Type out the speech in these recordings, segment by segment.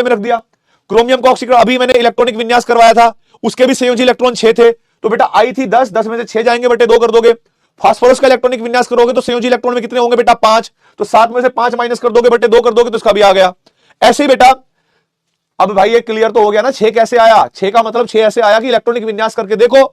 फार्मूले में रख दिया। क्रोमियम का ऑक्सीकरण अभी मैंने इलेक्ट्रॉनिक विन्यास करवाया था, उसके भी संयोजी इलेक्ट्रॉन 6 थे, तो बेटा आई थी 10, 10 में से 6 जाएंगे बेटे 2 कर दोगे। फास्फोरस का इलेक्ट्रॉनिक विन्यास करोगे तो संयोजी इलेक्ट्रॉन में कितने होंगे बेटा 5, तो 7 में से 5 माइनस कर दोगे बेटे 2 कर दोगे तो इसका भी आ गया। ऐसे ही बेटा अब भाई ये क्लियर तो हो गया ना 6 कैसे आया, 6 का मतलब 6 ऐसे आया कि इलेक्ट्रॉनिक विन्यास करके देखो।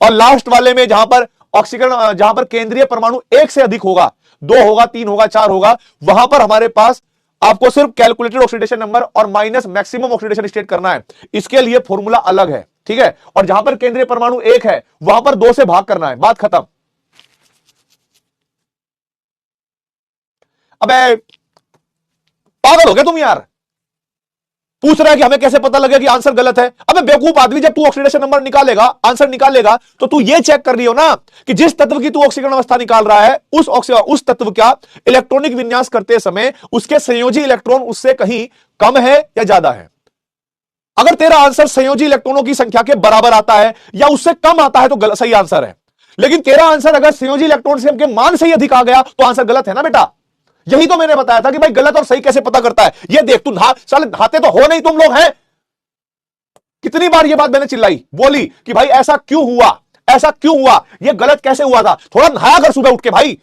और लास्ट वाले में जहां पर ऑक्सीकरण, जहां पर केंद्रीय परमाणु 1 से अधिक होगा, 2 होगा, 3 होगा, 4 होगा, वहां पर हमारे पास आपको सिर्फ कैलकुलेटेड ऑक्सीडेशन नंबर और माइनस मैक्सिमम ऑक्सीडेशन स्टेट करना है, इसके लिए फॉर्मूला अलग है, ठीक है। और जहां पर केंद्रीय परमाणु 1 है वहां पर 2 से भाग करना है, बात खत्म। अबे पागल हो गया तुम यार, पूछ रहा है कि हमें कैसे पता लगे कि आंसर गलत है। अबे बेवकूफ आदमी, जब तू ऑक्सीडेशन नंबर निकालेगा, आंसर निकालेगा, तो तू ये चेक कर रही हो ना कि जिस तत्व की तू ऑक्सीकरण अवस्था निकाल रहा है उस तत्व का इलेक्ट्रॉनिक विन्यास करते समय उसके संयोजी इलेक्ट्रॉन उससे कहीं कम है या ज्यादा है। अगर तेरा आंसर संयोजी इलेक्ट्रॉनों की संख्या के बराबर आता है या उससे कम आता है तो सही आंसर है, लेकिन तेरा आंसर अगर संयोजी इलेक्ट्रॉन से के मान से ही अधिक आ गया तो आंसर गलत है ना बेटा। यही तो मैंने बताया था कि भाई गलत और सही कैसे पता करता है। ये देख तू साले नहाते तो हो नहीं तुम लोग हैं। कितनी बार ये बात मैंने चिल्लाई, बोली कि भाई ऐसा क्यों हुआ, ऐसा क्यों हुआ, ये गलत कैसे हुआ था, थोड़ा नहाया कर सुबह उठ के भाई।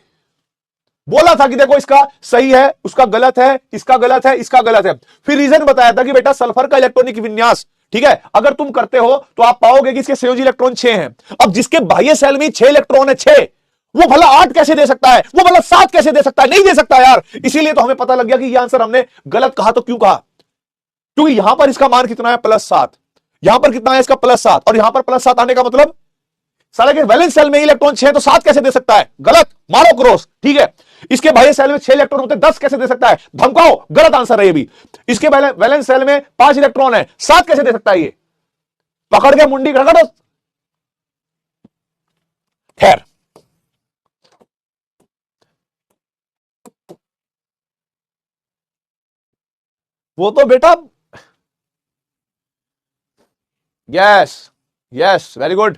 बोला था कि देखो इसका सही है, उसका गलत है, इसका गलत है, इसका गलत है। फिर रीजन बताया था कि बेटा सल्फर का इलेक्ट्रॉनिक विन्यास, ठीक है, अगर तुम करते हो तो आप पाओगे कि इसके संयोजी इलेक्ट्रॉन 6 हैं। अब जिसके बाह्य सेल में 6 इलेक्ट्रॉन है, 6, वो भला 8 कैसे दे सकता है, वो भला 7 कैसे दे सकता है, नहीं दे सकता यार। इसीलिए तो हमें पता लग गया कि यह आंसर हमने गलत कहा। तो क्यों कहा, क्योंकि यहां पर इसका मान कितना है +7, यहां पर कितना है इसका +7, और यहां पर +7 आने का मतलब साले के वैलेंस सेल में इलेक्ट्रॉन 6 तो 7 कैसे दे सकता है, गलत, मारो क्रॉस, ठीक है। इसके बाह्य सेल में 6 इलेक्ट्रॉन होते 10 कैसे दे सकता है, धमकाओ, गलत आंसर है ये भी। इसके वैलेंस सेल में 5 इलेक्ट्रॉन है, 7 कैसे दे सकता है, ये पकड़ के मुंडी रगड़ो। खैर वो तो बेटा, यस यस वेरी गुड,